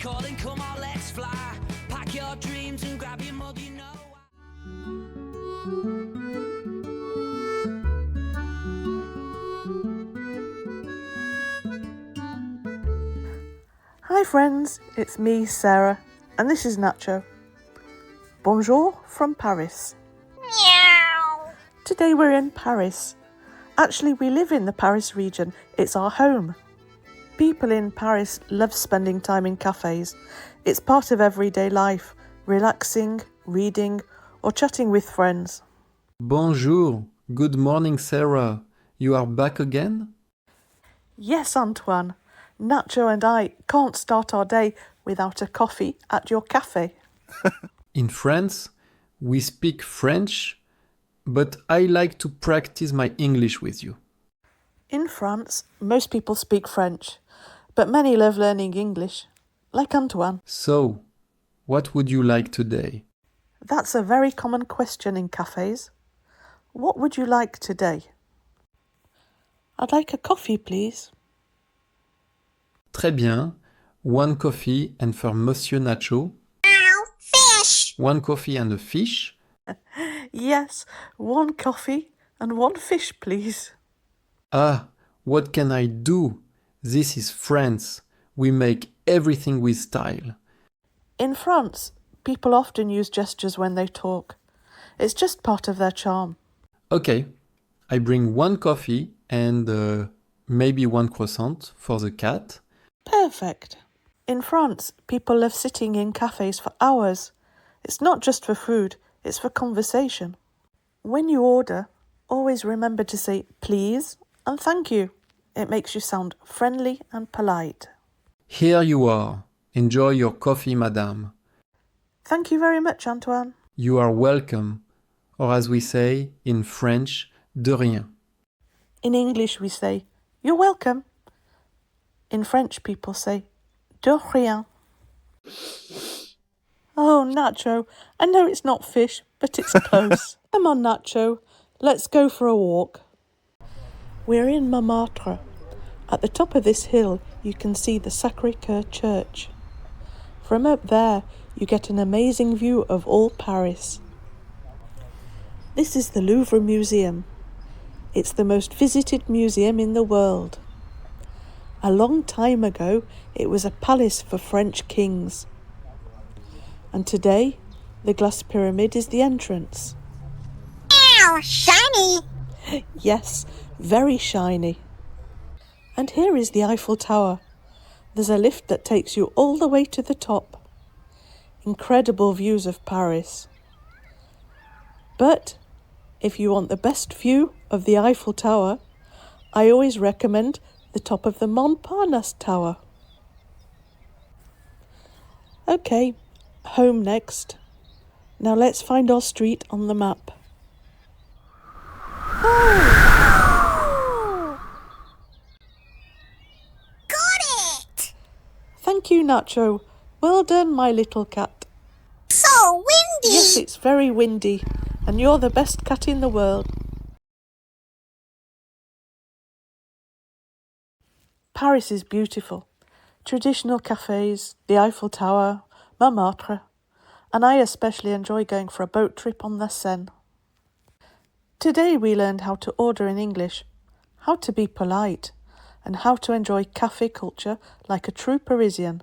calling, come on, let's fly. Pack your dreams and grab your mug, you know. Hi friends, it's me, Sarah, and this is Nacho. Bonjour from Paris. Meow. Today we're in Paris. Actually, we live in the Paris region. It's our home. People in Paris love spending time in cafes. It's part of everyday life, relaxing, reading, or chatting with friends. Bonjour. Good morning, Sarah. You are back again? Yes, Antoine. Nacho and I can't start our day without a coffee at your cafe. In France, we speak French, but I like to practice my English with you. In France, most people speak French, but many love learning English, like Antoine. So, what would you like today? That's a very common question in cafes. What would you like today? I'd like a coffee, please. Très bien. One coffee and for Monsieur Nacho. Ow, fish. One coffee and a fish. Yes, one coffee and one fish, please. Ah, what can I do? This is France. We make everything with style. In France, people often use gestures when they talk. It's just part of their charm. Okay, I bring one coffee and maybe one croissant for the cat. Perfect. In France, people love sitting in cafes for hours. It's not just for food, it's for conversation. When you order, always remember to say please and thank you. It makes you sound friendly and polite. Here you are. Enjoy your coffee, madame. Thank you very much, Antoine. You are welcome. Or as we say in French, de rien. In English, we say, you're welcome. In French, people say, de rien. Oh, Nacho, I know it's not fish, but it's close. Come on, Nacho, let's go for a walk. We're in Montmartre. At the top of this hill, you can see the Sacré-Cœur church. From up there, you get an amazing view of all Paris. This is the Louvre Museum. It's the most visited museum in the world. A long time ago, it was a palace for French kings. And today, the glass pyramid is the entrance. Ow, shiny. Yes, very shiny. And here is the Eiffel Tower. There's a lift that takes you all the way to the top. Incredible views of Paris. But if you want the best view of the Eiffel Tower, I always recommend the top of the Montparnasse Tower. Okay, home next. Now let's find our street on the map. Oh. Got it. Thank you, Nacho. Well done, my little cat. So windy. Yes, it's very windy, and you're the best cat in the world. Paris is beautiful. Traditional cafes, the Eiffel Tower, Montmartre, and I especially enjoy going for a boat trip on the Seine. Today we learned how to order in English, how to be polite, and how to enjoy cafe culture like a true Parisian.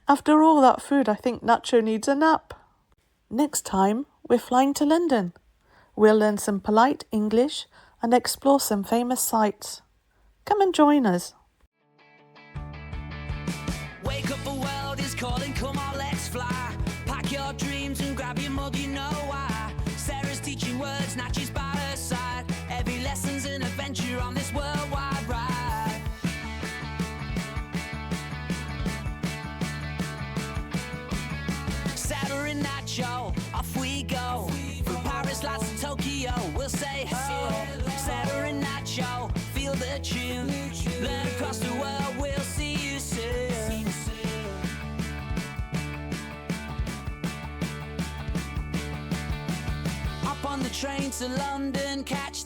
After all that food, I think Nacho needs a nap. Next time, we're flying to London. We'll learn some polite English and explore some famous sites. Come and join us. Wake up, the world is calling, come on, let's fly. Pack your dreams and grab your mug, you know why. Sarah's teaching words, Nacho's by her side. Every lesson's an adventure on this worldwide ride. Sarah and Nacho, off we go. From Paris, lights to Tokyo, we'll say ho. Sarah and Nacho, feel the tune. Learn across the world, we'll see you soon. Up on the train to London, catch